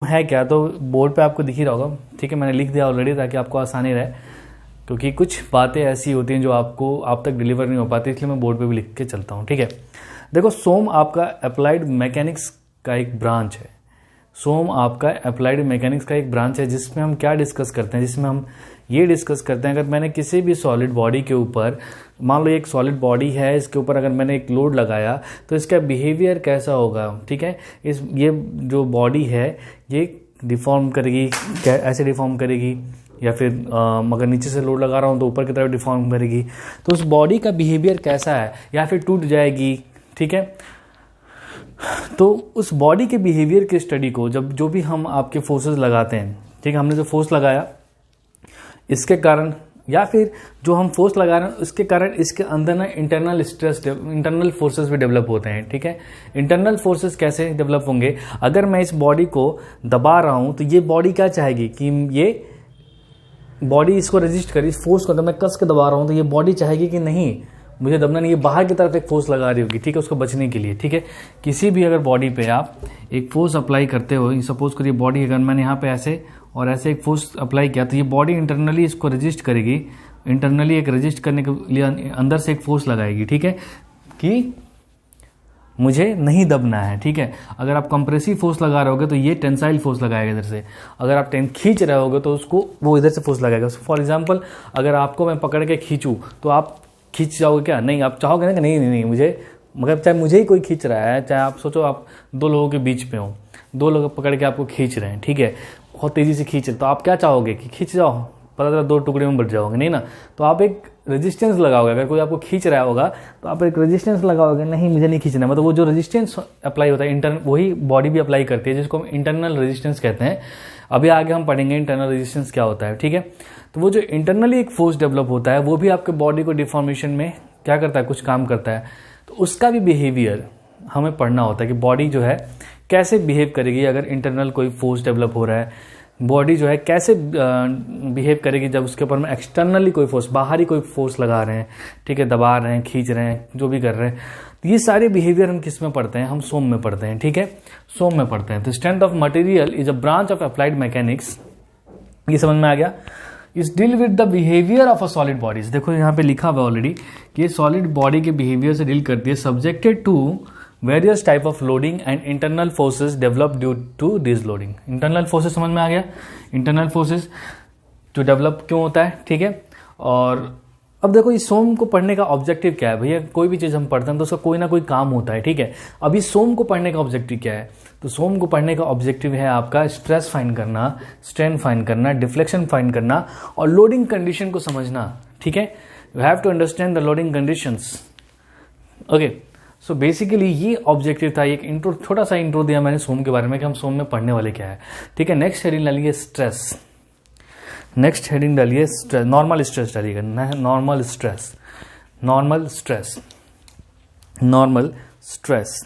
है क्या तो बोर्ड पे आपको दिख ही रहा होगा, ठीक है, मैंने लिख दिया ऑलरेडी ताकि आपको आसानी रहे, क्योंकि कुछ बातें ऐसी होती हैं जो आपको आप तक डिलीवर नहीं हो पाती, इसलिए मैं बोर्ड पे भी लिख के चलता हूँ, ठीक है। देखो, सोम आपका अप्लाइड मैकेनिक्स का एक ब्रांच है। सोम आपका अप्लाइड मैकेनिक्स का एक ब्रांच है जिसमें हम क्या डिस्कस करते हैं, जिसमें हम ये डिस्कस करते हैं अगर मैंने किसी भी सॉलिड बॉडी के ऊपर, मान लो एक सॉलिड बॉडी है, इसके ऊपर अगर मैंने एक लोड लगाया तो इसका बिहेवियर कैसा होगा, ठीक है। ये जो बॉडी है ये डिफॉर्म करेगी, ऐसे डिफॉर्म करेगी, या फिर अगर नीचे से लोड लगा रहा हूँ तो ऊपर की तरफ डिफॉर्म करेगी, तो उस बॉडी का बिहेवियर कैसा है, या फिर टूट जाएगी, ठीक है। तो उस बॉडी के बिहेवियर की स्टडी को जब जो भी हम आपके फोर्सेस लगाते हैं, ठीक है, हमने जो फोर्स लगाया इसके कारण, या फिर जो हम फोर्स लगा रहे हैं उसके कारण इसके अंदर ना इंटरनल स्ट्रेस, इंटरनल फोर्सेस भी डेवलप होते हैं, ठीक है। इंटरनल फोर्सेस कैसे डेवलप होंगे, अगर मैं इस बॉडी को दबा रहा हूं तो ये बॉडी क्या चाहेगी कि ये बॉडी इसको रेजिस्ट करे, इस फोर्स को, तो मैं कस के दबा रहा हूं तो ये बॉडी चाहेगी कि नहीं मुझे दबना नहीं, ये बाहर की तरफ एक फोर्स लगा रही होगी, ठीक है, उसको बचने के लिए, ठीक है। किसी भी अगर बॉडी पे आप एक फोर्स अप्लाई करते हो, सपोज करिए बॉडी अगर मैंने यहाँ पे ऐसे और ऐसे एक फोर्स अप्लाई किया तो ये बॉडी इंटरनली इसको रेजिस्ट करेगी, इंटरनली एक रेजिस्ट करने के लिए अंदर से एक फोर्स लगाएगी, ठीक है, कि मुझे नहीं दबना है, ठीक है। अगर आप कंप्रेसिव फोर्स लगा रहे होगे तो ये टेंसाइल फोर्स लगाएगा इधर से, अगर आप खींच रहे होगे तो उसको वो इधर से फोर्स लगाएगा। फॉर एग्जाम्पल अगर आपको मैं पकड़ के खींचूँ तो आप खींच जाओगे क्या, नहीं, आप चाहोगे ना कि नहीं मुझे, मगर चाहे मुझे ही कोई खींच रहा है, चाहे आप सोचो आप दो लोगों के बीच में हो, दो लोग पकड़ के आपको खींच रहे हैं, ठीक है, बहुत तेजी से खींच रहे, तो आप क्या चाहोगे कि खींच जाओ, पता चला दो टुकड़े में बट जाओगे, नहीं ना, तो आप एक रेजिस्टेंस लगाओगे। अगर कोई आपको खींच रहा होगा तो आप एक रेजिस्टेंस लगाओगे, नहीं मुझे नहीं खींचना, मतलब वो जो रेजिस्टेंस अप्लाई होता है वही बॉडी भी अप्लाई करती है, जिसको हम इंटरनल रेजिस्टेंस कहते हैं। अभी आगे हम पढ़ेंगे इंटरनल रेजिस्टेंस क्या होता है, ठीक है। तो वो जो इंटरनली एक फोर्स डेवलप होता है वो भी आपके बॉडी को डिफॉर्मेशन में क्या करता है, कुछ काम करता है, तो उसका भी बिहेवियर हमें पढ़ना होता है कि बॉडी जो है कैसे बिहेव करेगी अगर इंटरनल कोई फोर्स डेवलप हो रहा है, बॉडी जो है कैसे बिहेव करेगी जब उसके ऊपर में एक्सटर्नली कोई फोर्स, बाहरी कोई फोर्स लगा रहे हैं, ठीक है, दबा रहे हैं, खींच रहे हैं, जो भी कर रहे हैं। तो ये सारे बिहेवियर हम किस में पढ़ते हैं, हम सोम में पढ़ते हैं, ठीक है, सोम में पढ़ते हैं। तो strength of material is a branch of applied mechanics, ये समझ में आ गया। Is deal with the behaviour of a solid bodies, देखो यहाँ पे लिखा हुआ ऑलरेडी कि ये सॉलिड बॉडी के बिहेवियर से डील करती है, subjected to various type of loading and internal forces develop due to this loading. Internal forces समझ में आ गया, इंटरनल फोर्सेज जो डेवलप क्यों होता है, ठीक है। और अब देखो इस सोम को पढ़ने का ऑब्जेक्टिव क्या है, भैया कोई भी चीज हम पढ़ते हैं तो उसका कोई ना कोई काम होता है, ठीक है। अभी सोम को पढ़ने का ऑब्जेक्टिव क्या है, तो सोम को पढ़ने का ऑब्जेक्टिव है आपका स्ट्रेस फाइंड करना, स्ट्रेन फाइंड करना, डिफ्लेक्शन फाइंड करना और लोडिंग कंडीशन को समझना, ठीक है। You have to understand the loading conditions, okay. So basically ये ऑब्जेक्टिव था, एक इंट्रो, छोटा सा इंट्रो दिया मैंने सोम के बारे में कि हम सोम में पढ़ने वाले क्या है, ठीक है। नेक्स्ट हेडिंग डालिए स्ट्रेस, नेक्स्ट हेडिंग डालिए स्ट्रेस, नॉर्मल स्ट्रेस डालिएगा, normal stress, normal stress, normal stress,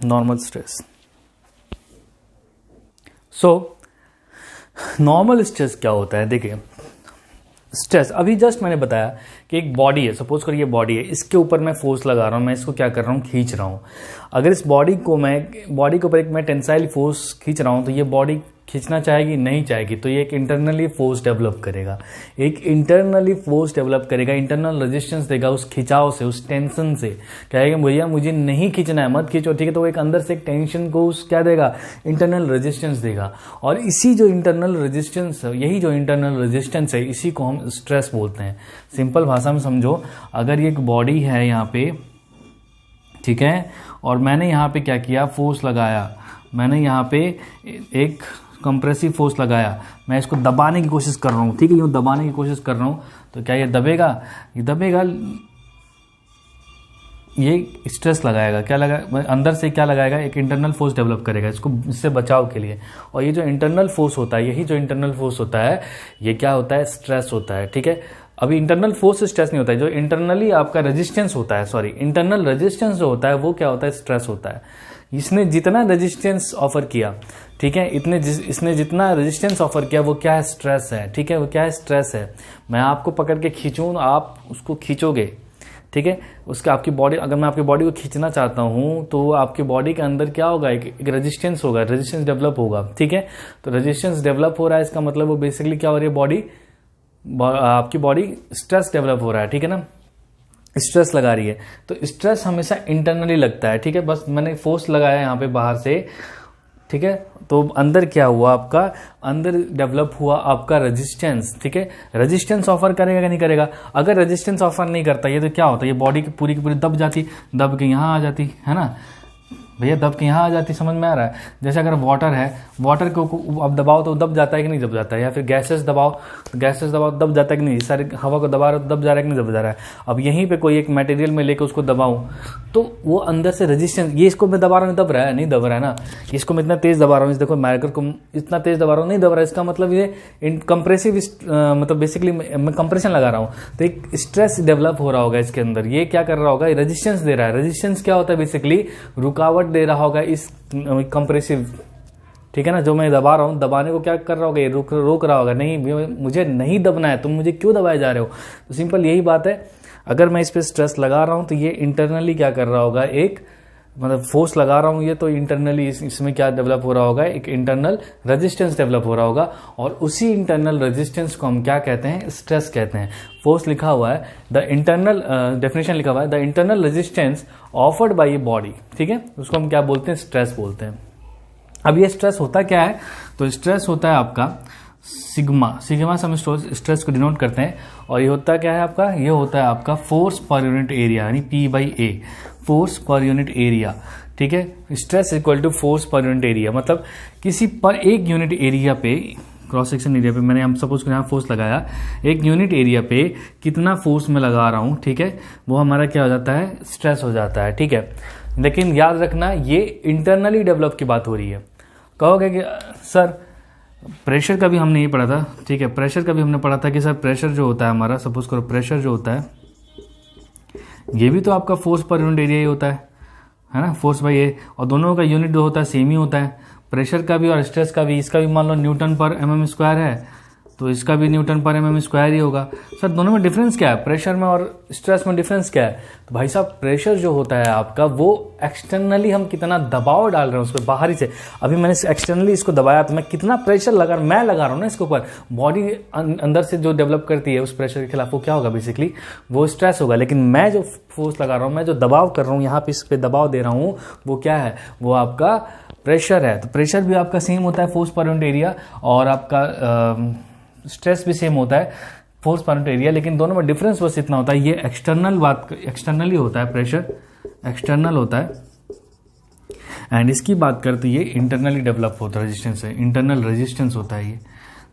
normal stress. So normal stress क्या होता है, देखिए स्ट्रेस अभी जस्ट मैंने बताया कि एक बॉडी है, सपोज करिए बॉडी है, इसके ऊपर मैं फोर्स लगा रहा हूं, मैं इसको क्या कर रहा हूं, खींच रहा हूं। अगर इस बॉडी के ऊपर एक मैं टेंसाइल फोर्स खींच रहा हूं तो ये बॉडी खींचना चाहेगी, नहीं चाहेगी, तो ये एक इंटरनली फोर्स डेवलप करेगा, एक इंटरनली फोर्स डेवलप करेगा, इंटरनल रेजिस्टेंस देगा उस खिंचाव से, उस टेंशन से, कहेगा भैया मुझे नहीं खींचना है, मत खींचो, ठीक है। तो एक अंदर से एक टेंशन को उस क्या देगा, इंटरनल रेजिस्टेंस देगा। और इसी जो इंटरनल रेजिस्टेंस, यही जो इंटरनल रेजिस्टेंस है, इसी को हम स्ट्रेस बोलते हैं। सिंपल भाषा में समझो, अगर ये एक बॉडी है यहाँ पे, ठीक है, और मैंने यहाँ पे क्या किया, फोर्स लगाया, मैंने यहाँ पे एक कंप्रेसिव फोर्स लगाया, मैं इसको दबाने की कोशिश कर रहा हूँ, ठीक है, यूँ दबाने की कोशिश कर रहा हूँ, तो क्या ये दबेगा, ये दबेगा, ये स्ट्रेस लगाएगा, क्या लगा, अंदर से क्या लगाएगा, एक इंटरनल फोर्स डेवलप करेगा इसको, इससे बचाव के लिए। और ये जो इंटरनल फोर्स होता है, यही जो इंटरनल फोर्स होता है, ये क्या होता है, स्ट्रेस होता है, ठीक है। अभी इंटरनल फोर्स से स्ट्रेस नहीं होता है, जो इंटरनली आपका रेजिस्टेंस होता है, सॉरी इंटरनल रेजिस्टेंस जो होता है वो क्या होता है, स्ट्रेस होता है। इसने जितना रेजिस्टेंस ऑफर किया, ठीक है, इसने जितना रेजिस्टेंस ऑफर किया वो क्या है, स्ट्रेस है, ठीक है, वो क्या है, स्ट्रेस है। मैं आपको पकड़ के खींचूं, आप उसको खींचोगे, ठीक है। उसका आपकी बॉडी, अगर मैं आपकी बॉडी को खींचना चाहता हूं तो आपकी बॉडी के अंदर क्या होगा, एक रेजिस्टेंस होगा, रेजिस्टेंस डेवलप होगा, ठीक है। तो रेजिस्टेंस डेवलप हो रहा है, इसका मतलब वो बेसिकली क्या हो रही है, बॉडी, आपकी बॉडी स्ट्रेस डेवलप हो रहा है, ठीक है ना, स्ट्रेस लगा रही है। तो स्ट्रेस हमेशा इंटरनली लगता है, ठीक है। बस मैंने फोर्स लगाया यहाँ पे बाहर से, ठीक है। तो अंदर क्या हुआ, आपका अंदर डेवलप हुआ आपका रेजिस्टेंस, ठीक है। रेजिस्टेंस ऑफर करेगा कि नहीं करेगा? अगर रेजिस्टेंस ऑफर नहीं करता ये तो क्या होता है, ये बॉडी की पूरी दब जाती, दब के यहाँ आ जाती है ना भैया, दब के यहाँ आ जाती, समझ में आ रहा है। जैसे अगर वाटर है, वाटर को अब दबाओ तो दब जाता है कि नहीं दब जाता है, या फिर गैसेस दबाओ दब जाता है कि नहीं, सारी हवा को दबा रहा दब जा रहा है कि नहीं दब जा रहा है। अब यहीं पे कोई एक मटेरियल में लेकर उसको दबाऊं तो वो अंदर से रेजिस्टेंस, ये इसको मैं दबा रहा हूँ, दब रहा है नहीं दब रहा है ना, इसको मैं इतना तेज दबा रहा हूँ, देखो मैगर को इतना तेज दबा रहा हूँ, नहीं दब रहा है, इसका मतलब ये कंप्रेसिव, मतलब बेसिकली मैं कंप्रेशन लगा रहा हूँ, तो एक स्ट्रेस डेवलप हो रहा होगा इसके अंदर। ये क्या कर रहा होगा, रेजिस्टेंस दे रहा है। रेजिस्टेंस क्या होता है, बेसिकली रुकावट दे रहा होगा इस कंप्रेसिव, ठीक है ना, जो मैं दबा रहा हूं, दबाने को क्या कर रहा होगा, ये रोक रहा होगा, नहीं मुझे नहीं दबना है, तुम मुझे क्यों दबाए जा रहे हो। तो सिंपल यही बात है, अगर मैं इस पे स्ट्रेस लगा रहा हूं तो ये इंटरनली क्या कर रहा होगा, एक मतलब फोर्स लगा रहा हूं ये, तो इंटरनली इसमें क्या डेवलप हो रहा होगा, एक इंटरनल रेजिस्टेंस डेवलप हो रहा होगा, और उसी इंटरनल रेजिस्टेंस को हम क्या कहते हैं, स्ट्रेस कहते हैं। फोर्स लिखा हुआ है, द इंटरनल डेफिनेशन लिखा हुआ है, the internal resistance offered by a body, ठीक है, उसको हम क्या बोलते हैं, स्ट्रेस बोलते हैं। अब ये स्ट्रेस होता क्या है, तो स्ट्रेस होता है आपका सिग्मा से हम स्ट्रेस को डिनोट करते हैं, और ये होता क्या है आपका, ये होता है आपका फोर्स पर यूनिट एरिया, यानी P/A, force per unit area, ठीक है। Stress equal to force per unit area, मतलब किसी पर एक यूनिट एरिया पे, क्रॉस सेक्शन एरिया पे, मैंने हम सपोज यहाँ फोर्स लगाया, एक यूनिट एरिया पे कितना फोर्स मैं लगा रहा हूं, ठीक है, वो हमारा क्या हो जाता है, स्ट्रेस हो जाता है, ठीक है। लेकिन याद रखना ये इंटरनली डेवलप की बात हो रही है। कहोगे कि सर प्रेशर का भी हमने नहीं पढ़ा था, ठीक है, प्रेशर का भी हमने पढ़ा था कि सर प्रेशर जो होता है हमारा, सपोज करो प्रेशर जो होता है ये भी तो आपका फोर्स पर यूनिट एरिया ही होता है ना, फोर्स बाय ए, और दोनों का यूनिट जो होता है सेम ही होता है, प्रेशर का भी और स्ट्रेस का भी। इसका भी मान लो न्यूटन पर mm स्क्वायर है, तो इसका भी न्यूटन पर mm स्क्वायर ही होगा। सर दोनों में डिफरेंस क्या है, प्रेशर में और स्ट्रेस में डिफरेंस क्या है? तो भाई साहब प्रेशर जो होता है आपका, वो एक्सटर्नली हम कितना दबाव डाल रहे हैं उस पर बाहरी से। अभी मैंने एक्सटर्नली इसको दबाया तो मैं कितना प्रेशर मैं लगा रहा हूँ ना इसके ऊपर, बॉडी अंदर से जो डेवलप करती है उस प्रेशर के खिलाफ, वो क्या होगा, बेसिकली वो स्ट्रेस होगा। लेकिन मैं जो फोर्स लगा रहा हूँ, मैं जो दबाव कर रहा हूँ, यहाँ पे इस पे दबाव दे रहा हूँ, वो क्या है, वो आपका प्रेशर है। तो प्रेशर भी आपका सेम होता है, फोर्स पर यूनिट एरिया, और आपका स्ट्रेस भी सेम होता है, फोर्स पर यूनिट एरिया, लेकिन दोनों में डिफरेंस बस इतना होता है, ये एक्सटर्नली होता है, प्रेशर एक्सटर्नल होता है, एंड इसकी बात करते ये इंटरनली डेवलप होता है, रेजिस्टेंस है, इंटरनल रेजिस्टेंस होता है ये।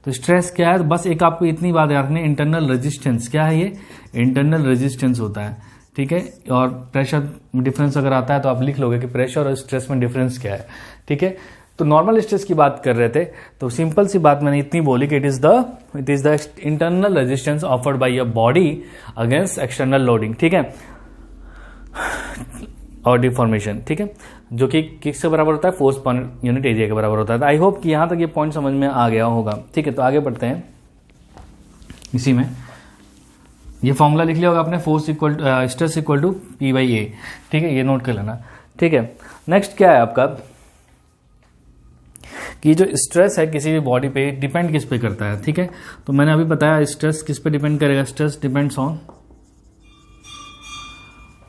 तो स्ट्रेस क्या है, बस एक आपको इतनी बात याद रखनी है, इंटरनल रेजिस्टेंस क्या है, ये इंटरनल रेजिस्टेंस होता है, ठीक है। और प्रेशर में डिफरेंस अगर आता है तो आप लिख लोगे कि प्रेशर और स्ट्रेस में डिफरेंस क्या है, ठीक है। तो नॉर्मल स्ट्रेस की बात कर रहे थे, तो सिंपल सी बात मैंने इतनी बोली कि it is the internal resistance offered by your body against external loading, ठीक है, और डिफॉर्मेशन, ठीक है, जो कि किससे बराबर होता है, फोर्स पर यूनिट एरिया के बराबर होता है। आई होप कि यहां तक ये पॉइंट समझ में आ गया होगा, ठीक है। तो आगे बढ़ते हैं, इसी में ये फॉर्मूला लिख लिया होगा आपने, force equal stress equal to P/A, ठीक है, ये नोट कर लेना, ठीक है। नेक्स्ट क्या है आपका, कि जो स्ट्रेस है किसी भी बॉडी पे डिपेंड किस पे करता है, ठीक है। तो मैंने अभी बताया स्ट्रेस किस पे डिपेंड करेगा, स्ट्रेस डिपेंड्स ऑन,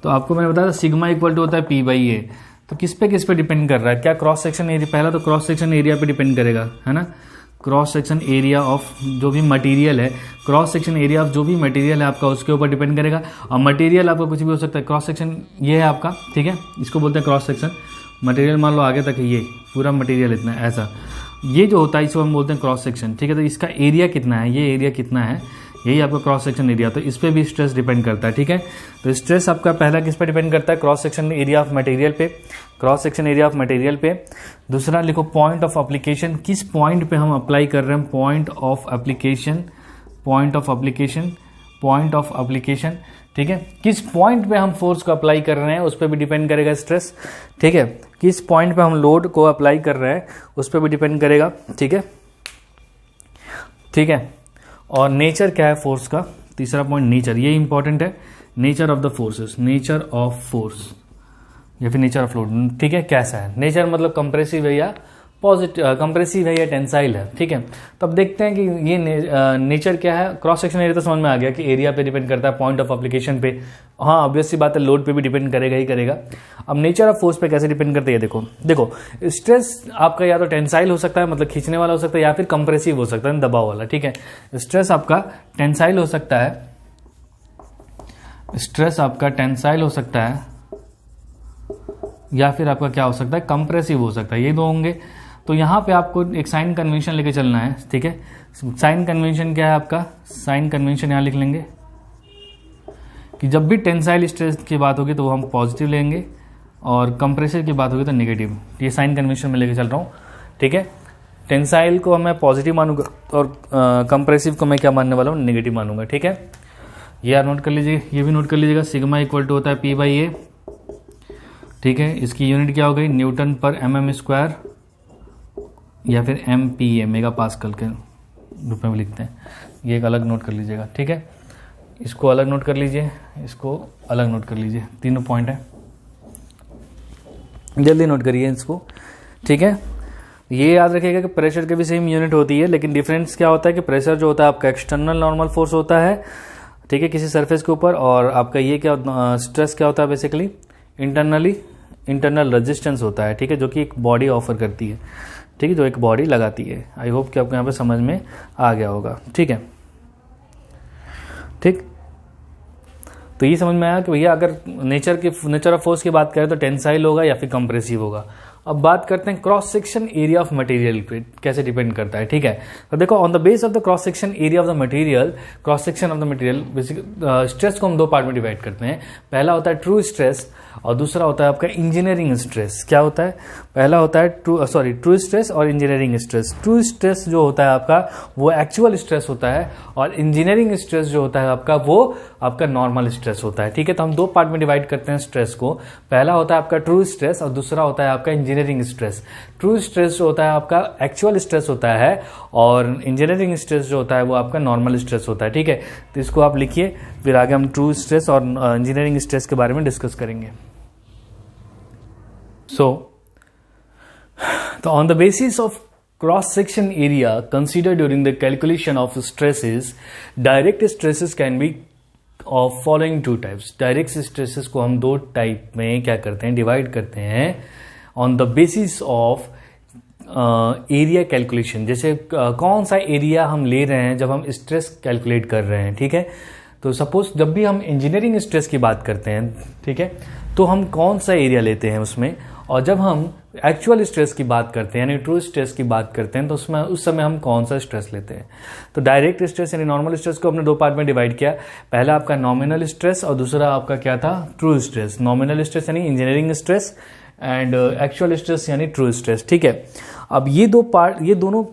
तो आपको मैंने बताया सिग्मा इक्वल टू होता है P/A। तो किस पे डिपेंड कर रहा है, क्या क्रॉस सेक्शन एरिया, पहला तो क्रॉस सेक्शन एरिया पे डिपेंड करेगा, है ना, क्रॉस सेक्शन एरिया ऑफ जो भी मटेरियल है, क्रॉस सेक्शन एरिया ऑफ जो भी मटेरियल है आपका उसके ऊपर डिपेंड करेगा। और मटेरियल आपका कुछ भी हो सकता है, क्रॉस सेक्शन ये है आपका, ठीक है, इसको बोलते हैं क्रॉस सेक्शन। मटेरियल मान लो आगे तक है, ये पूरा मटेरियल इतना ऐसा, ये जो होता है इसको हम बोलते हैं क्रॉस सेक्शन, ठीक है। तो इसका एरिया कितना है, ये एरिया कितना है, यही आपका क्रॉस सेक्शन एरिया, तो इस पे भी स्ट्रेस डिपेंड करता है, ठीक है। तो स्ट्रेस आपका पहला किस पे डिपेंड करता है, cross section area of material पे, cross section area of material पे। दूसरा लिखो पॉइंट ऑफ एप्लीकेशन, किस पॉइंट पे हम अप्लाई कर रहे हैं, point of application, point of application, point of application, ठीक है, किस पॉइंट पे हम फोर्स को अप्लाई कर रहे हैं उस पर भी डिपेंड करेगा स्ट्रेस, ठीक है, किस पॉइंट पे हम लोड को अप्लाई कर रहे हैं उस पर भी डिपेंड करेगा, ठीक है, ठीक है। और नेचर क्या है फोर्स का, तीसरा पॉइंट नेचर, ये इंपॉर्टेंट है, nature of the forces, nature of force या फिर नेचर ऑफ लोड, ठीक है, कैसा है। नेचर मतलब कंप्रेसिव है या पॉजिटिव, कंप्रेसिव है या टेंसाइल है, ठीक है। तो अब देखते हैं कि ये नेचर क्या है। क्रॉस सेक्शन एरिया तो समझ में आ गया कि एरिया पे डिपेंड करता है, पॉइंट ऑफ एप्लीकेशन पे, हाँ ऑब्वियस सी बात है, लोड पे भी डिपेंड करेगा ही करेगा। अब नेचर ऑफ फोर्स पे कैसे डिपेंड करती है, देखो देखो स्ट्रेस आपका या तो टेंसाइल हो सकता है, मतलब खींचने वाला हो सकता है, या फिर कंप्रेसिव हो सकता है, दबाव वाला, ठीक है। स्ट्रेस आपका टेंसाइल हो सकता है, स्ट्रेस आपका टेंसाइल हो सकता है, या फिर आपका क्या हो सकता है, कंप्रेसिव हो सकता है, ये दो होंगे। तो यहां पे आपको एक साइन कन्वेंशन लेके चलना है, ठीक है। साइन कन्वेंशन क्या है आपका, साइन कन्वेंशन यहां लिख लेंगे कि जब भी टेंसाइल स्ट्रेस की बात होगी तो वो हम पॉजिटिव लेंगे और कंप्रेसिव की बात होगी तो नेगेटिव। ये साइन कन्वेंशन में लेके चल रहा हूं, ठीक है। टेंसाइल को मैं पॉजिटिव मानूंगा और कंप्रेसिव को मैं क्या मानने वाला हूं, नेगेटिव मानूंगा, ठीक है। ये यार नोट कर लीजिए, ये भी नोट कर लीजिएगा। सिग्मा इक्वल टू होता है पी बाई ए, ठीक है। इसकी यूनिट क्या हो गई, न्यूटन पर mm स्क्वायर या फिर MPa, मेगा पास्कल के रूप में भी लिखते हैं। ये एक अलग नोट कर लीजिएगा, ठीक है। इसको अलग नोट कर लीजिए, इसको अलग नोट कर लीजिए, तीनों पॉइंट है, जल्दी नोट करिए इसको, ठीक है। ये याद रखिएगा कि प्रेशर की भी सेम यूनिट होती है, लेकिन डिफरेंस क्या होता है कि प्रेशर जो होता है आपका एक्सटर्नल नॉर्मल फोर्स होता है, ठीक है, किसी सरफेस के ऊपर, और आपका ये क्या स्ट्रेस क्या होता है बेसिकली इंटरनल रेजिस्टेंस होता है, ठीक है, जो कि एक बॉडी ऑफर करती है, ठीक है, जो एक बॉडी लगाती है। आई होप कि आपको यहाँ पे समझ में आ गया होगा, ठीक है, ठीक। तो ये समझ में आया कि भैया अगर नेचर ऑफ फोर्स की बात करें तो टेंसाइल होगा या फिर कंप्रेसिव होगा। अब बात करते हैं cross section area of material पे कैसे डिपेंड करता है, ठीक है। तो देखो on the base of the cross section area of the material, cross section of the material basic stress को हम दो पार्ट में डिवाइड करते हैं। पहला होता है ट्रू स्ट्रेस और दूसरा होता है आपका इंजीनियरिंग स्ट्रेस। क्या होता है, पहला होता है ट्रू स्ट्रेस और इंजीनियरिंग स्ट्रेस। ट्रू स्ट्रेस जो होता है आपका वो एक्चुअल स्ट्रेस होता है, और इंजीनियरिंग स्ट्रेस जो होता है आपका वो आपका नॉर्मल स्ट्रेस होता है, ठीक है। तो हम दो पार्ट में डिवाइड करते हैं स्ट्रेस को। पहला होता है आपका ट्रू स्ट्रेस और दूसरा होता है आपका इंजीनियरिंग स्ट्रेस। ट्रू स्ट्रेस जो होता है आपका एक्चुअल स्ट्रेस होता है, और इंजीनियरिंग स्ट्रेस जो होता है वो आपका नॉर्मल स्ट्रेस होता है, ठीक है। तो इसको आप लिखिए, फिर आगे हम ट्रू स्ट्रेस और इंजीनियरिंग स्ट्रेस के बारे में डिस्कस करेंगे। So on the basis of cross section area considered during the calculation of stresses, direct stresses can be of following two types. Direct stresses को हम दो टाइप में क्या करते हैं, डिवाइड करते हैं on the basis of area calculation. जैसे कौन सा एरिया हम ले रहे हैं जब हम स्ट्रेस कैलकुलेट कर रहे हैं, ठीक है। तो सपोज जब भी हम इंजीनियरिंग स्ट्रेस की बात करते हैं, ठीक है, तो हम कौन सा एरिया लेते हैं उसमें, और जब हम एक्चुअल स्ट्रेस की बात करते हैं यानी ट्रू स्ट्रेस की बात करते हैं तो उसमें उस समय हम कौन सा स्ट्रेस लेते हैं। तो डायरेक्ट स्ट्रेस यानी नॉर्मल स्ट्रेस को हमने दो पार्ट में डिवाइड किया। पहला आपका नॉमिनल स्ट्रेस और दूसरा आपका क्या था, ट्रू स्ट्रेस। नॉमिनल स्ट्रेस यानी engineering stress and actual stress यानी ट्रू स्ट्रेस, ठीक है। अब ये दोनों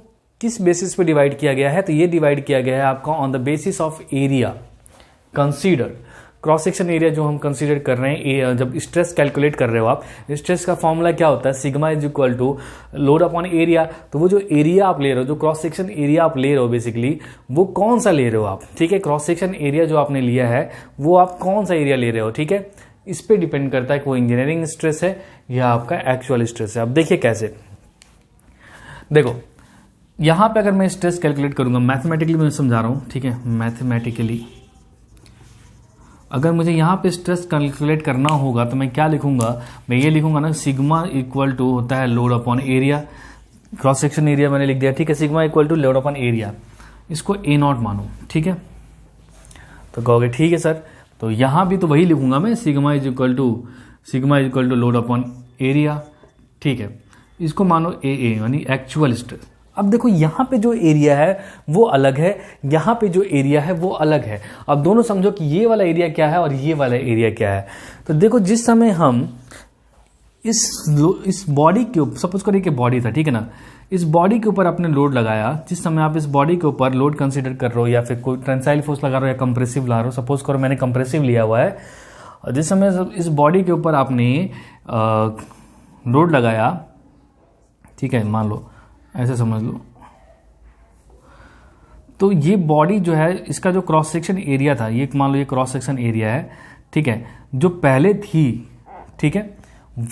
किस बेसिस पे डिवाइड किया गया है, तो ये डिवाइड किया गया है आपका on the basis of area consider. Cross section area जो हम कंसीडर कर रहे हैं, जब स्ट्रेस कैलकुलेट कर रहे हो आप, स्ट्रेस का फॉर्मूला क्या होता है, sigma is equal to load upon area. तो वो जो एरिया आप ले रहे हो, जो क्रॉस सेक्शन एरिया आप ले रहे हो बेसिकली, वो कौन सा ले रहे हो आप, ठीक है। क्रॉस सेक्शन एरिया जो आपने लिया है वो आप कौन सा एरिया ले रहे हो, ठीक है। इस पे डिपेंड करता है कि वो इंजीनियरिंग स्ट्रेस है या आपका एक्चुअल स्ट्रेस है। अब देखिए कैसे, देखो यहां पे अगर मैं स्ट्रेस कैलकुलेट करूंगा, मैथमेटिकली मैं समझा रहा हूं, ठीक है, मैथमेटिकली अगर मुझे यहाँ पे स्ट्रेस कैलकुलेट करना होगा तो मैं क्या लिखूंगा, मैं ये लिखूंगा ना, सिग्मा इक्वल टू होता है load upon area. Cross section area मैंने लिख दिया, ठीक है, sigma equal to load upon area, इसको ए नॉट मानो, ठीक है। तो कहोगे ठीक है सर, तो यहां भी तो वही लिखूंगा मैं, sigma is equal to load upon area, ठीक है। इसको मानो ए यानी एक्चुअल स्ट्रेस। अब देखो यहां पे जो एरिया है वो अलग है, यहां पे जो एरिया है वो अलग है। अब दोनों समझो कि ये वाला एरिया क्या है और ये वाला एरिया क्या है। तो देखो जिस समय हम इस बॉडी के ऊपर, सपोज करिए कि बॉडी था, ठीक है ना, इस बॉडी के ऊपर आपने लोड लगाया, जिस समय आप इस बॉडी के ऊपर लोड कंसीडर कर रहे हो या फिर कोई टेंसाइल फोर्स लगा रहे हो या कंप्रेसिव ला रहे हो, सपोज करो मैंने कंप्रेसिव लिया हुआ है, और जिस समय इस बॉडी के ऊपर आपने लोड लगाया, ठीक है, मान लो ऐसे समझ लो, तो ये बॉडी जो है इसका जो क्रॉस सेक्शन एरिया था, ये मान लो ये क्रॉस सेक्शन एरिया है, ठीक है, जो पहले थी, ठीक है,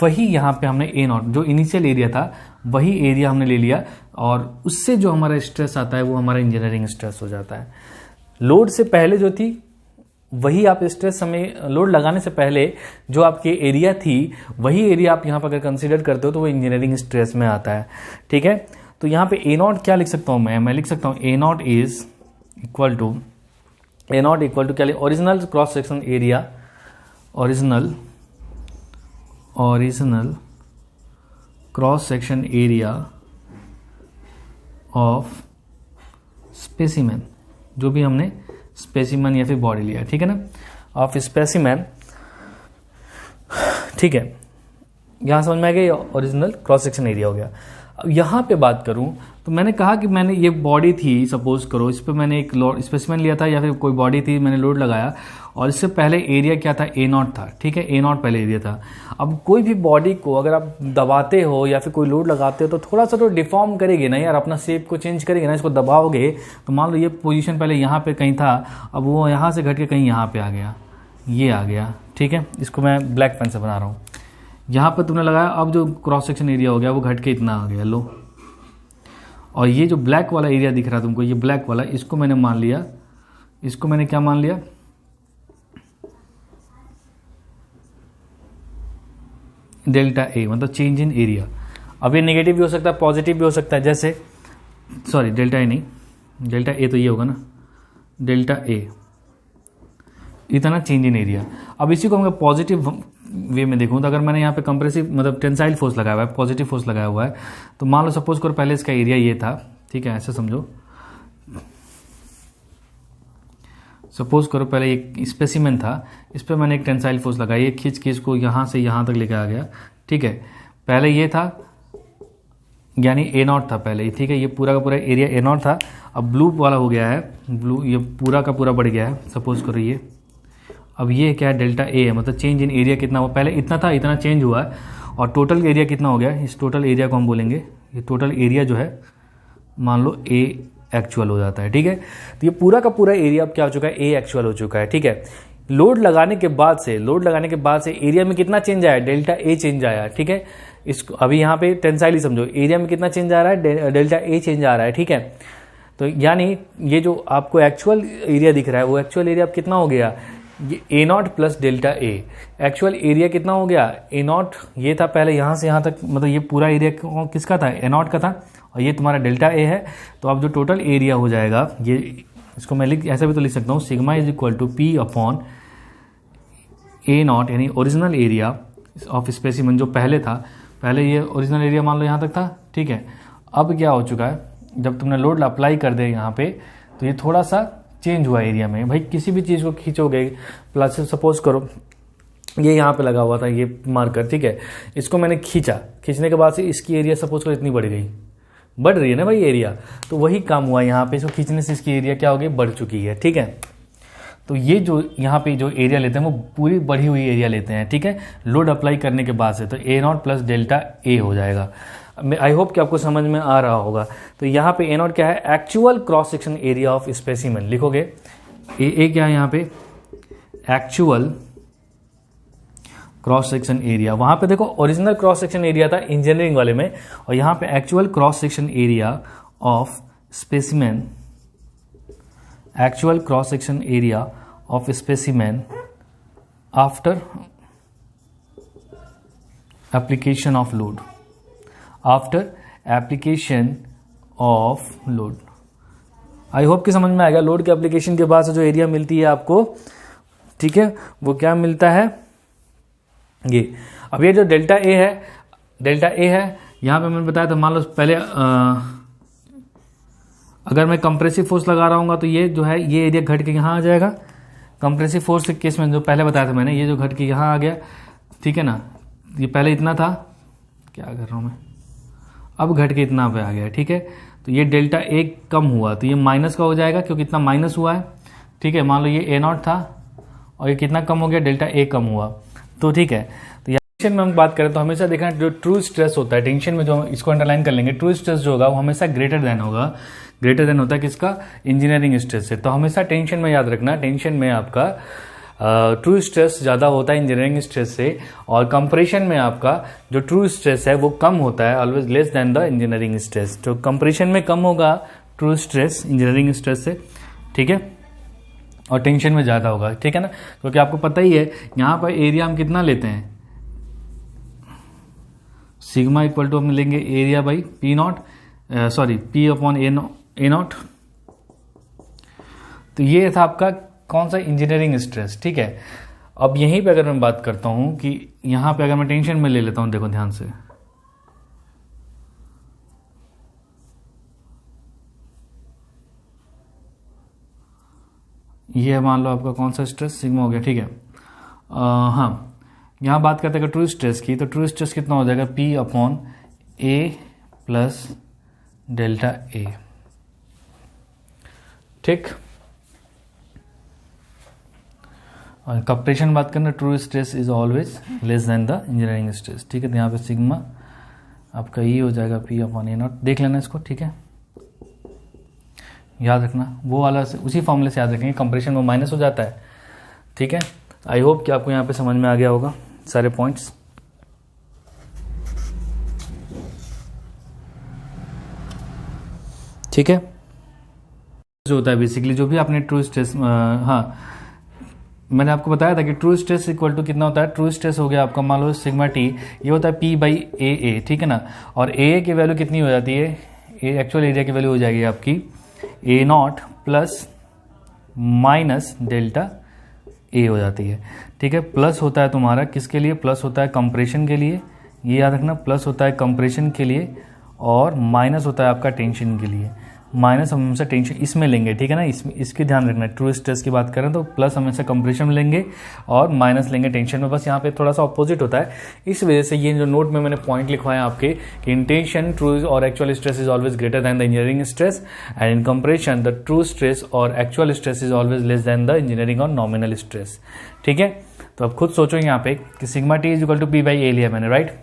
वही यहाँ पे हमने ए नॉट जो इनिशियल एरिया था वही एरिया हमने ले लिया, और उससे जो हमारा स्ट्रेस आता है वो हमारा इंजीनियरिंग स्ट्रेस हो जाता है। लोड से पहले जो थी वही आप स्ट्रेस समय लोड लगाने से पहले जो आपकी एरिया थी वही एरिया आप यहाँ पर अगर कंसीडर करते हो तो वो इंजीनियरिंग स्ट्रेस में आता है। ठीक है, तो यहाँ पे ए नॉट क्या लिख सकता हूँ मैं लिख सकता हूँ ए नॉट इक्वल टू क्या, original cross section area, original cross section area of specimen, जो भी हमने स्पेसिमेन या फिर बॉडी लिया, ठीक है ना, ऑफ स्पेसिमेन। ठीक है, यहां समझ में आ गया, ओरिजिनल क्रॉस सेक्शन एरिया हो गया। अब यहां पे बात करूं तो मैंने कहा कि मैंने ये बॉडी थी, सपोज करो इस पे मैंने एक स्पेसिमेन लिया था या फिर कोई बॉडी थी, मैंने लोड लगाया और इससे पहले एरिया क्या था, ए नॉट था। ठीक है, ए नॉट पहले एरिया था। अब कोई भी बॉडी को अगर आप दबाते हो या फिर कोई लोड लगाते हो तो थोड़ा सा तो डिफॉर्म करेगी ना यार, अपना शेप को चेंज करेगी ना। इसको दबाओगे तो मान लो ये पोजीशन पहले यहाँ पे कहीं था, अब वो यहाँ से घट के कहीं यहाँ पे आ गया, ये आ गया। ठीक है, इसको मैं ब्लैक पेन से बना रहा हूँ। यहाँ पर तुमने लगाया, अब जो क्रॉस सेक्शन एरिया हो गया वो घट के इतना आ गया, लो। और ये जो ब्लैक वाला एरिया दिख रहा है तुमको, ये ब्लैक वाला, इसको मैंने मान लिया, इसको मैंने क्या मान लिया, डेल्टा ए, मतलब चेंज इन एरिया। अब ये नेगेटिव भी हो सकता है, पॉजिटिव भी हो सकता है, जैसे सॉरी डेल्टा ए नहीं, डेल्टा ए तो ये होगा ना, डेल्टा ए इतना चेंज इन एरिया। अब इसी को हम पॉजिटिव वे में देखूं तो अगर मैंने यहाँ पे कंप्रेसिव मतलब टेंसाइल फोर्स लगाया हुआ है, पॉजिटिव फोर्स लगाया हुआ है, तो मान लो सपोज करो पहले इसका एरिया ये था, ठीक है, ऐसे समझो, सपोज करो पहले एक स्पेसिमेन था, इस पर मैंने एक टेंसाइल फोर्स लगाई, ये खींच के इसको यहाँ से यहाँ तक लेके आ गया। ठीक है, पहले ये था यानी ए नॉट था पहले, ठीक है, ये पूरा का पूरा एरिया ए नॉट था। अब ब्लू वाला हो गया है, ब्लू ये पूरा का पूरा बढ़ गया है, सपोज करो ये, अब ये क्या है, डेल्टा ए है, मतलब चेंज इन एरिया कितना हुआ, पहले इतना था, इतना चेंज हुआ है, और टोटल एरिया कितना हो गया, इस टोटल एरिया को हम बोलेंगे, ये टोटल एरिया जो है मान लो ए एक्चुअल हो जाता है। ठीक है, तो ये पूरा का पूरा एरिया अब क्या हो चुका है, ए एक्चुअल हो चुका है। ठीक है, लोड लगाने के बाद से एरिया में कितना चेंज आया, डेल्टा ए चेंज आया। ठीक है, इसको अभी यहाँ पे टेंसाइल ही समझो, एरिया में कितना चेंज आ रहा है, डेल्टा ए चेंज आ रहा है। ठीक है, तो यानी ये जो आपको एक्चुअल एरिया दिख रहा है वो एक्चुअल एरिया अब कितना हो गया, ये A naught plus delta A. Actual area कितना हो गया, ए नॉट ये था पहले यहाँ से यहाँ तक, मतलब ये पूरा एरिया किसका था, ए नॉट का था, और ये तुम्हारा डेल्टा ए है। तो अब जो टोटल एरिया हो जाएगा, ये इसको मैं ऐसा भी तो लिख सकता हूँ, sigma is equal to P upon A naught, यानी ओरिजिनल एरिया ऑफ स्पेसिमेन जो पहले था, पहले ये ओरिजिनल एरिया मान लो यहाँ तक था। ठीक है, अब क्या हो चुका है, जब तुमने लोड अप्लाई कर दे यहाँ पे तो ये थोड़ा सा चेंज हुआ एरिया में। भाई किसी भी चीज़ को खींचोगे, प्लस सपोज करो ये यहाँ पे लगा हुआ था ये मार्कर, ठीक है, इसको मैंने खींचने के बाद से इसकी एरिया सपोज करो इतनी बढ़ रही है ना भाई एरिया, तो वही काम हुआ यहाँ पे, इसको खींचने से इसकी एरिया क्या हो गई, बढ़ चुकी है। ठीक है, तो ये जो यहाँ पे जो एरिया लेते हैं वो पूरी बढ़ी हुई एरिया लेते हैं। ठीक है, लोड अप्लाई करने के बाद से, तो ए नॉट प्लस डेल्टा ए हो जाएगा। आई होप कि आपको समझ में आ रहा होगा। तो यहाँ पे ए नॉट क्या है, actual cross section area of specimen, लिखोगे ए क्या है यहाँ पे, एक्चुअल क्रॉस सेक्शन एरिया। वहां पे देखो ओरिजिनल क्रॉस सेक्शन एरिया था इंजीनियरिंग वाले में, और यहाँ पे actual cross section area of specimen, actual cross section area of specimen after application of load, after application of load. I hope कि समझ में आएगा। लोड के एप्लीकेशन के बाद से जो एरिया मिलती है आपको, ठीक है, वो क्या मिलता है, ये। अब ये जो डेल्टा ए है, यहां पे मैंने बताया था, मान लो पहले अगर मैं कंप्रेसिव फोर्स लगा रहा हूँ तो ये जो है ये एरिया घट के यहाँ आ जाएगा। कंप्रेसिव फोर्स के केस में जो पहले बताया था मैंने, ये जो घट के यहाँ आ गया, ठीक है ना, ये पहले इतना था, क्या कर रहा हूँ मैं, अब घट के इतना पे आ गया। ठीक है, तो ये डेल्टा ए कम हुआ तो ये माइनस का हो जाएगा, क्योंकि इतना माइनस हुआ है। ठीक है, मान लो ये ए नॉट था और ये कितना कम हो गया, डेल्टा ए कम हुआ। तो ठीक है, तो टेंशन में हम बात करें तो हमेशा देखना जो ट्रू स्ट्रेस होता है टेंशन में, जो इसको अंडरलाइन कर लेंगे, ट्रू स्ट्रेस जो होगा वो हमेशा ग्रेटर देन होगा, ग्रेटर देन होता है किसका, इंजीनियरिंग स्ट्रेस से। तो हमेशा टेंशन में याद रखना, टेंशन में आपका ट्रू स्ट्रेस ज़्यादा होता है इंजीनियरिंग स्ट्रेस से, और कंप्रेशन में आपका जो ट्रू स्ट्रेस है वो कम होता है, always less than the engineering stress. तो कंप्रेशन में कम होगा ट्रू स्ट्रेस इंजीनियरिंग स्ट्रेस से, ठीक है, और टेंशन में ज़्यादा होगा, ठीक है ना, क्योंकि आपको पता ही है यहाँ पर एरिया हम कितना लेते हैं, सिग्मा इक्वल टू हम लेंगे area by P not, sorry P upon A not. तो ये था आपका कौन सा इंजीनियरिंग स्ट्रेस, ठीक है। अब यहीं पे अगर मैं बात करता हूं कि यहां पे अगर मैं टेंशन में ले लेता हूं, देखो ध्यान से, ये मान लो आपका कौन सा स्ट्रेस, सिग्मा हो गया, ठीक है। हाँ, यहां बात करते हैं ट्रू स्ट्रेस की, तो ट्रू स्ट्रेस कितना हो जाएगा, पी अपॉन ए प्लस डेल्टा ए, ठीक। और कंप्रेशन बात करना, true stress is always less than the engineering stress, ठीक है। तो यहाँ पे सिग्मा आपका ये हो जाएगा पी अपॉन ए नॉट, देख लेना इसको, ठीक है, याद रखना वो वाला से, उसी फॉर्मूले से याद रखेंगे, कंप्रेशन में माइनस हो जाता है, ठीक है। आई होप कि आपको यहाँ पे समझ में आ गया होगा सारे पॉइंट्स, ठीक है। जो होता है बेसिकली जो भी आपने ट्रू स्ट्रेस, हाँ मैंने आपको बताया था कि ट्रू स्ट्रेस इक्वल टू कितना होता है, ट्रू स्ट्रेस हो गया आपका मान लो सिग्मा टी, ये होता है पी बाई ए, ठीक है ना, और ए की वैल्यू कितनी हो जाती है, एक्चुअल एरिया की वैल्यू हो जाएगी आपकी ए naught plus minus delta A हो जाती है, ठीक है। प्लस होता है तुम्हारा किसके लिए, प्लस होता है कंप्रेशन के लिए, ये याद रखना, प्लस होता है कंप्रेशन के लिए, और माइनस होता है आपका टेंशन के लिए। माइनस हम हमेशा टेंशन इसमें लेंगे, ठीक है ना, इसकी ध्यान रखना, ट्रू स्ट्रेस की बात करें तो प्लस हमेशा कंप्रेशन में लेंगे और माइनस लेंगे टेंशन में, बस यहाँ पे थोड़ा सा ऑपोजिट होता है। इस वजह से ये जो नोट में मैंने पॉइंट लिखवाया आपके कि in tension true or actual stress is always greater than the engineering stress, and in compression the true stress or actual stress is always less than the engineering or nominal stress, ठीक है। तो अब खुद सोचो यहाँ पे कि sigma T is equal to P by A लिया मैंने, राइट।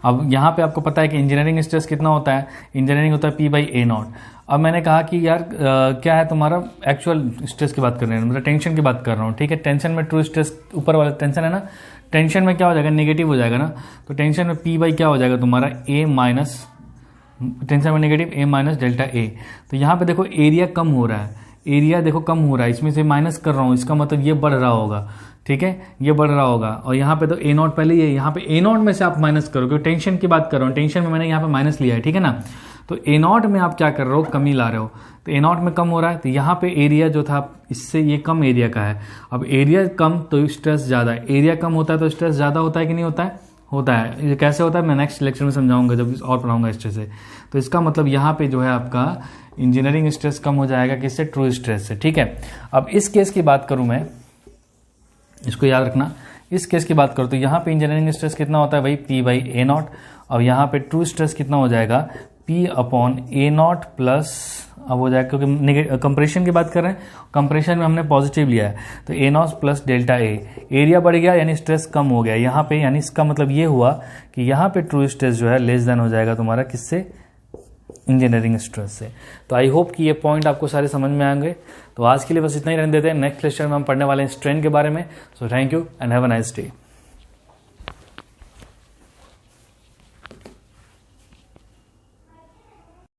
अब यहाँ पे आपको पता है कि इंजीनियरिंग स्ट्रेस कितना होता है, इंजीनियरिंग होता है पी बाई ए नॉट। अब मैंने कहा कि यार क्या है तुम्हारा एक्चुअल स्ट्रेस की बात कर रहे हैं, मतलब टेंशन की बात कर रहा हूँ, ठीक है। टेंशन में ट्रू स्ट्रेस ऊपर वाला टेंशन है ना, टेंशन में क्या हो जाएगा, नेगेटिव हो जाएगा ना, तो टेंशन में पी बाई क्या हो जाएगा तुम्हारा ए माइनस, टेंशन में negative A minus delta A. तो यहाँ पे देखो एरिया कम हो रहा है, एरिया देखो कम हो रहा है, इसमें से माइनस कर रहा हूँ, इसका मतलब ये बढ़ रहा होगा, ठीक है, ये बढ़ रहा होगा। और यहाँ पे तो ए नॉट पहले ही है, यहाँ पे ए नॉट में से आप माइनस करोगे, टेंशन की बात कर रहा हूँ, टेंशन में मैंने यहाँ पे माइनस लिया है, ठीक है ना। तो ए नॉट में आप क्या कर रहे हो, कमी ला रहे हो, तो ए नॉट में कम हो रहा है, तो यहाँ पे एरिया जो था इससे ये कम एरिया का है। अब एरिया कम तो स्ट्रेस ज़्यादा, एरिया कम होता है तो स्ट्रेस ज़्यादा होता है कि नहीं होता है, होता है। ये कैसे होता है मैं नेक्स्ट लेक्चर में समझाऊंगा जब और पढ़ाऊंगा स्ट्रेस से। तो इसका मतलब यहाँ पे जो है आपका इंजीनियरिंग स्ट्रेस कम हो जाएगा किससे, ट्रू स्ट्रेस से, ठीक है। अब इस केस की बात करूं मैं, इसको याद रखना, इस केस की बात करूं तो यहाँ पे इंजीनियरिंग स्ट्रेस कितना होता है भाई, पी बाई ए नॉट, और यहाँ पे ट्रू स्ट्रेस कितना हो जाएगा, P upon A naught plus, अब हो जाएगा क्योंकि कंप्रेशन की बात कर रहे हैं, कंप्रेशन में हमने पॉजिटिव लिया है, तो A naught plus delta A, area बढ़ गया यानी स्ट्रेस कम हो गया यहाँ पे, यानी इसका मतलब ये हुआ कि यहाँ पे ट्रू स्ट्रेस जो है लेस देन हो जाएगा तुम्हारा किससे, इंजीनियरिंग स्ट्रेस से। तो आई होप कि ये पॉइंट आपको सारे समझ में आएंगे। तो आज के लिए बस इतना ही रहने देते हैं, नेक्स्ट लेक्चर में हम पढ़ने वाले हैं स्ट्रेन के बारे में। So thank you and have a nice day.